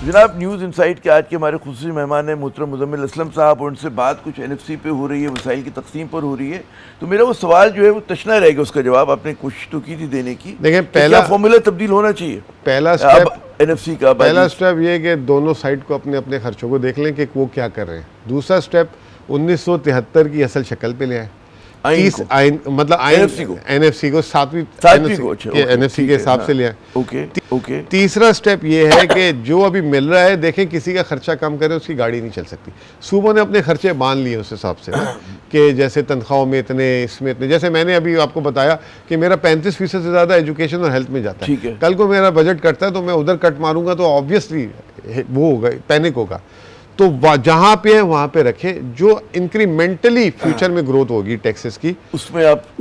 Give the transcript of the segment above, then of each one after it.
जनाब news insight के आज के हमारे खुसूसी मेहमान हैं मोहतरम मुज़म्मिल असलम साहब, और उनसे बात कुछ NFC पे हो रही है, वसाइल की तकसीम पर हो रही है। तो मेरा वो सवाल जो है वो तशना रहेगा, उसका जवाब आपने कोशिश तो की थी देने की। देखिए, पहला फॉर्मूला तब्दील होना चाहिए। पहला स्टेप NFC का पहला स्टेप ये कि दोनों साइड को अपने अपने खर्चों को देख लें कि वो क्या कर रहे हैं। दूसरा स्टेप 1973 की असल शक्ल पे ले आए, मतलब NFC को सातवीं NFC के हिसाब से लिया। ओके। तीसरा स्टेप ये है कि जो अभी मिल रहा है, देखें किसी का खर्चा कम करे उसकी गाड़ी नहीं चल सकती। सूबों ने अपने खर्चे बांध लिए उस हिसाब से कि जैसे तनख्वाहों में इतने, इसमें इतने। जैसे मैंने अभी आपको बताया कि मेरा 35% से ज़्यादा एजुकेशन और हेल्थ में जाता है। कल को मेरा बजट कटता है तो मैं उधर कट मारूंगा तो ऑब्वियसली वो होगा, पैनिक होगा। तो जहां पे है वहां पे रखे, जो इंक्रीमेंटली फ्यूचर में ग्रोथ होगी टैक्सेस की,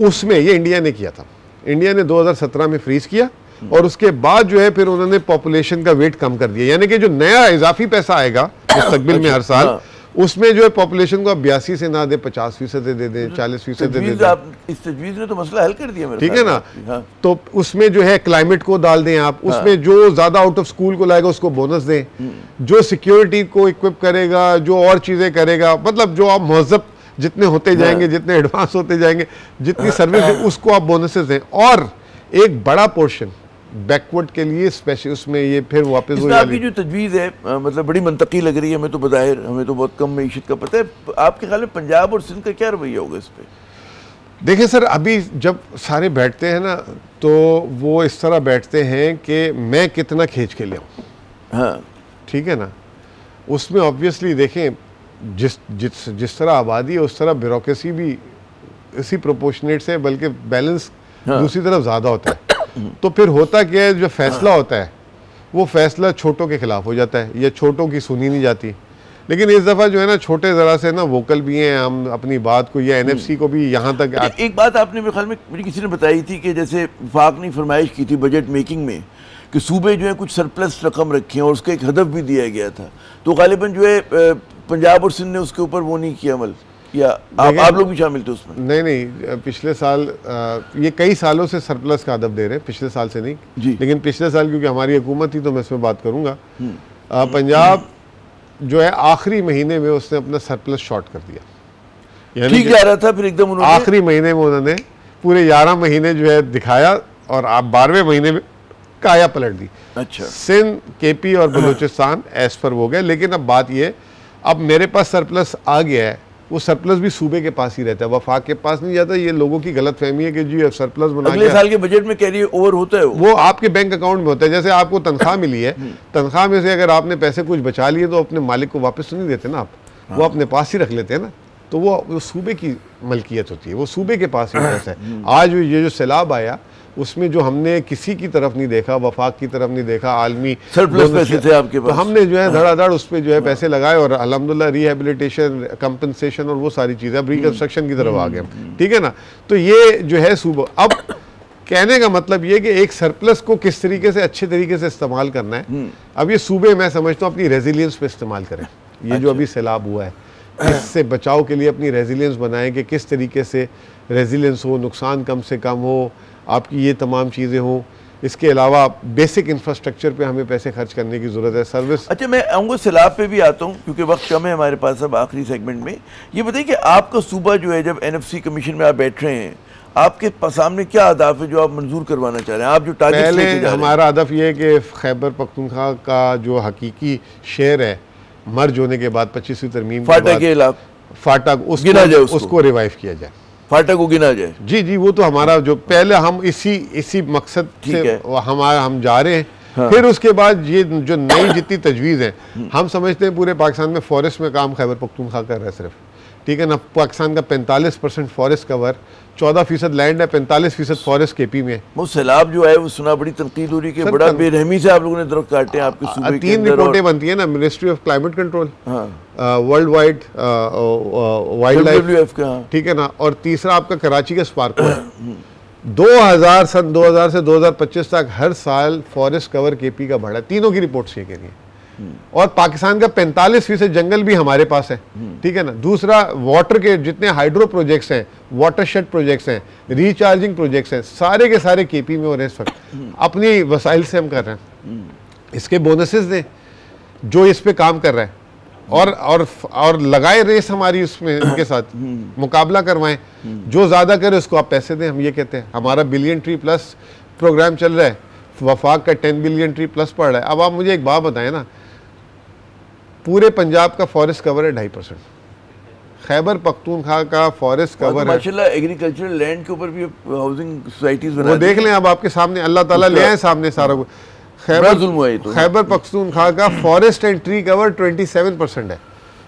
उसमें ये इंडिया ने किया था। इंडिया ने 2017 में फ्रीज किया और उसके बाद जो है फिर उन्होंने पॉपुलेशन का वेट कम कर दिया, यानी कि जो नया इजाफी पैसा आएगा मुस्तकबिल में हर साल, उसमें जो है पॉपुलेशन को 82 से ना दे 50% दे दें, 40% दे दें। इस तजवीज़ ने तो मसला हल कर दिया, ठीक है ना। तो उसमें जो है क्लाइमेट को डाल दें आप, उसमें जो ज्यादा आउट ऑफ स्कूल को लाएगा उसको बोनस दें, जो सिक्योरिटी को इक्विप करेगा, जो और चीजें करेगा, मतलब जो आप महज़ब जितने होते जाएंगे, जितने एडवांस होते जाएंगे, जितनी सर्विस उसको आप बोनसेस दें। और एक बड़ा पोर्शन बैकवर्ड के लिए स्पेशल, उसमें ये फिर वापस हो आपकी जो तजवीज़ है मतलब बड़ी मंतकी लग रही है। हमें तो बज़ाहिर हमें तो बहुत कम मईशत का पता है। आपके ख्याल में पंजाब और सिंध का क्या रवैया होगा इस पर? देखिए सर, अभी जब सारे बैठते हैं ना तो वो इस तरह बैठते हैं कि मैं कितना खींच के ले आऊँ। हाँ, ठीक है ना। उसमें ऑब्वियसली देखें जिस तरह आबादी है उस तरह ब्यूरोक्रेसी भी इसी प्रोपोर्शनेट से, बल्कि बैलेंस दूसरी तरफ ज़्यादा होता है। तो फिर होता क्या है, जो फैसला होता है वो फैसला छोटों के खिलाफ हो जाता है या छोटों की सुनी नहीं जाती। लेकिन इस दफ़ा जो है ना छोटे ज़रा से ना वोकल भी हैं, हम अपनी बात को या NFC को भी यहाँ तक। एक बात आपने मेरे ख्याल में मुझे किसी ने बताई थी कि जैसे वफाक ने फरमाइश की थी बजट मेकिंग में कि सूबे जो है कुछ सरप्लस रकम रखी है और उसका एक हदफ भी दिया गया था। तो गालिबन जो है पंजाब और सिंध ने उसके ऊपर वो नहीं किया अमल, या आप लोग भी शामिल थे उसमें? नहीं, पिछले साल ये कई सालों से सरप्लस का अदब दे रहे हैं, पिछले साल से नहीं जी। लेकिन पिछले साल क्योंकि हमारी हुकूमत थी तो मैं इसमें बात करूंगा। पंजाब जो है आखिरी महीने में उसने अपना सरप्लस शॉर्ट कर दिया, ठीक जा रहा था, फिर एकदम उन्होंने आखिरी महीने में उन्होंने पूरे 11 महीने जो है दिखाया और आप 12वें महीने में काया पलट दी। अच्छा, सिंध, KP और बलूचिस्तान एज पर हो गए। लेकिन अब बात ये, अब मेरे पास सरप्लस आ गया है, वो सरप्लस भी सूबे के पास ही रहता है, वफाक के पास नहीं जाता। ये लोगों की गलत फहमी है कि जी सरप्लस बना अगले साल के बजट में कैरी ओवर होता है, वो आपके बैंक अकाउंट में होता है। जैसे आपको तनख्वाह मिली है, तनख्वाह में से अगर आपने पैसे कुछ बचा लिए तो अपने मालिक को वापस तो नहीं देते ना आप, वो अपने पास ही रख लेते हैं ना। तो वो सूबे की मलकियत होती है, वो सूबे के पास ही पैसा है। आज ये जो सैलाब आया उसमें जो हमने किसी की तरफ नहीं देखा, वफाक की तरफ नहीं देखा, आलमी सरप्लस पैसे थे आपके पास, तो हमने जो है धड़ाधड़ उस पर जो है पैसे लगाए और अल्हम्दुलिल्लाह रिहेबिलिटेशन, कंपनसेशन और वो सारी चीज़ें, अब रिकंस्ट्रक्शन की तरफ आ गए, ठीक है ना। तो ये जो है सूबा, अब कहने का मतलब ये कि एक सरप्लस को किस तरीके से अच्छे तरीके से इस्तेमाल करना है। अब ये सूबे मैं समझता हूँ अपनी रेजिलियंस पे इस्तेमाल करें। ये जो अभी सैलाब हुआ है इससे बचाव के लिए अपनी रेजिलियंस बनाएं कि किस तरीके से रेजिलियंस हो, नुकसान कम से कम हो, आपकी ये तमाम चीज़ें हों। इसके अलावा बेसिक इंफ्रास्ट्रक्चर पे हमें पैसे खर्च करने की ज़रूरत है, सर्विस। अच्छा, मैं आऊँगा सैलाब पे भी आता हूँ क्योंकि वक्त कम है हमारे पास अब आखिरी सेगमेंट में। ये बताइए कि आपका सूबा जो है, जब NFC कमीशन में आप बैठ रहे हैं, आपके सामने क्या अहदाफ है जो आप मंजूर करवाना चाह रहे हैं? आप जो टारगेट पहले हमारा हदफ ये है कि खैबर पख्तूनख्वा का जो हकीकी शेर है मर्ज होने के बाद 25वीं तरमीम फाटक उसको रिवाइव किया जाए, फाटक को गिना जाए। जी जी, वो तो हमारा जो पहले हम इसी मकसद से हम जा रहे हैं। हाँ। फिर उसके बाद ये जो नई जितनी तजवीज़ है, हम समझते हैं पूरे पाकिस्तान में फॉरेस्ट में काम खैबर पख्तूनख्वा कर रहा है सिर्फ, ठीक है ना। पाकिस्तान का 45% फॉरेस्ट कवर, 14% लैंड है, 45% फॉरेस्ट KP में है। वो सैलाब जो है वो सुना बड़ी तनकीद हो रही है कि बड़ा बेरहमी से आप लोगों ने दरख्त काटे हैं आपके सूबे के अंदर। 3 रिपोर्टें बनती है ना, ministry of climate control, world wide wild life, ठीक है ना, और तीसरा आपका कराची का स्पार्को है। 2000 सन 2000 से 2025 तक हर साल फॉरेस्ट कवर KP का बढ़ा, तीनों की रिपोर्ट्स ये कह रही है। और पाकिस्तान का 45% जंगल भी हमारे पास है, ठीक है ना। दूसरा, वाटर के जितने हाइड्रो प्रोजेक्ट्स हैं, वाटरशेड प्रोजेक्ट्स हैं, रिचार्जिंग प्रोजेक्ट्स हैं, सारे के सारे KP में हो रहे हैं इस वक्त। अपनी वसाइल से हम कर रहे हैं, इसके बोनसेस दें। जो इस पे काम कर रहा है और लगाए रेस हमारी उसमें उनके साथ मुकाबला करवाएं, जो ज़्यादा करे उसको आप पैसे दें। हम ये कहते हैं हमारा बिलियन ट्री प्लस प्रोग्राम चल रहा है, वफाक का 10 बिलियन ट्री प्लस पड़ रहा है। अब आप मुझे एक बात बताएं ना, पूरे पंजाब का फॉरेस्ट कवर है 2.5%, खैबर पख्तूनख्वा का फॉरेस्ट कवर है। माशाल्लाह एग्रीकल्चरल लैंड के ऊपर भी हाउसिंग सोसाइटीज बना वो देख लें अब आपके सामने, अल्लाह ताला ले आए सामने सारा कुछ। खैबर पख्तूनख्वा का फॉरेस्ट एंड ट्री कवर 27% है,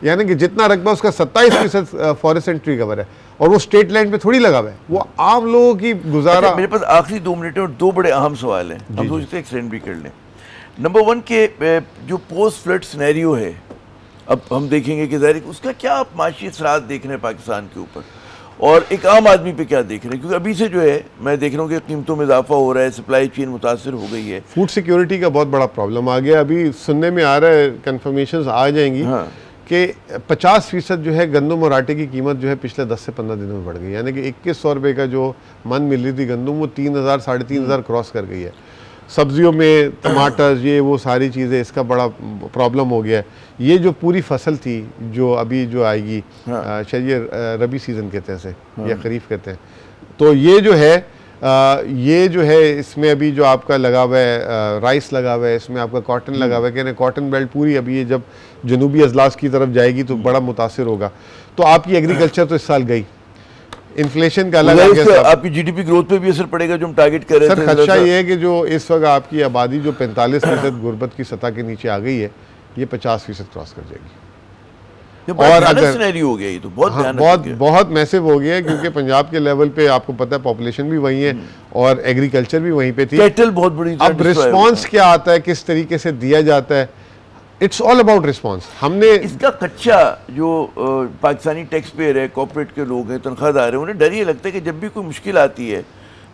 यानी कि जितना रकबा उसका 27% फॉरेस्ट एंड ट्री कवर है, और वो स्टेट लैंड पे थोड़ी लगा हुआ है, वो आम लोगों की गुजारा। मेरे पास आखिरी 2 मिनट है और 2 बड़े अहम सवाल हैं, हम सोचते हैं एक्सटेंड भी कर लें। नंबर 1 के जो पोस्ट फ्लड सिनेरियो है, अब हम देखेंगे कि ज़ाहिर उसका क्या आप माशी असरात देख रहे हैं पाकिस्तान के ऊपर, और एक आम आदमी पे क्या देख रहे हैं? क्योंकि अभी से जो है मैं देख रहा हूँ कि कीमतों में इजाफा हो रहा है, सप्लाई चेन मुतासर हो गई है, फूड सिक्योरिटी का बहुत बड़ा प्रॉब्लम आ गया। अभी सुनने में आ रहा है, कंफर्मेशन आ जाएंगी कि 50% जो है गंदम और आटे की कीमत जो है पिछले 10 से 15 दिनों में बढ़ गई, यानी कि 2100 रुपये का जो मन मिल रही थी गंदम, वो 3000 साढ़े 3000 क्रॉस कर गई है। सब्जियों में टमाटर ये वो सारी चीज़ें, इसका बड़ा प्रॉब्लम हो गया है। ये जो पूरी फसल थी जो अभी जो आएगी, शायद ये रबी सीज़न कहते हैं इसे या खरीफ कहते हैं, तो ये जो है इसमें अभी जो आपका लगा हुआ है राइस लगा हुआ है, इसमें आपका कॉटन लगा हुआ है, कहने कॉटन बेल्ट पूरी अभी ये जब जनूबी अजलास की तरफ जाएगी तो बड़ा मुतासिर होगा। तो आपकी एग्रीकल्चर तो इस साल गई, इन्फ्लेशन का अलग आपकी जीडीपी ग्रोथ पे भी असर पड़ेगा जो हम टारगेट कर रहे थे। सर खदशा ये है कि जो इस वक्त आपकी आबादी जो 45% गुर्बत की सतह के नीचे आ गई है, ये 50% क्रॉस कर जाएगी। और अगर हो गया, ये तो बहुत मैसिव हो गया है, क्योंकि पंजाब के लेवल पे आपको पता है पॉपुलेशन भी वही है और एग्रीकल्चर भी वहीं पे थी। कैटल बहुत बड़ी। अब रिस्पॉन्स क्या आता है, किस तरीके से दिया जाता है, इट्स ऑल अबाउट रिस्पॉन्स। हमने इसका कच्चा जो पाकिस्तानी टैक्स पेयर है, कॉर्पोरेट के लोग हैं, तनख्वाहदार हैं, उन्हें डर ये लगता है कि जब भी कोई मुश्किल आती है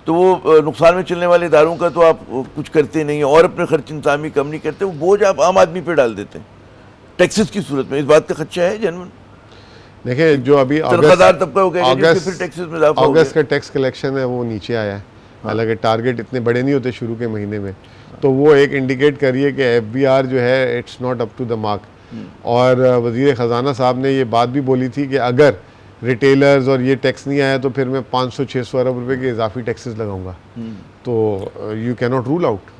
तो वो नुकसान में चलने वाले इदारों का तो आप कुछ करते नहीं और अपने खर्च इंतजामी कम नहीं करते, वो बोझ आप आम आदमी पे डाल देते हैं टैक्सेस की सूरत में। इस बात का खर्चा है जनवन। देखिए जो अभी तनख्वाहदार तबका हो गया, अगस्त का टैक्स कलेक्शन है वो नीचे आया है, हालांकि टारगेट इतने बड़े नहीं होते शुरू के महीने में, तो वो एक इंडिकेट करिए कि FBR जो है it's not up to the mark. और वज़ीर ख़जाना साहब ने ये बात भी बोली थी कि अगर रिटेलर्स और ये टैक्स नहीं आया तो फिर मैं 500-600 अरब रुपए के इजाफी टैक्सेस लगाऊंगा, तो you can not rule out.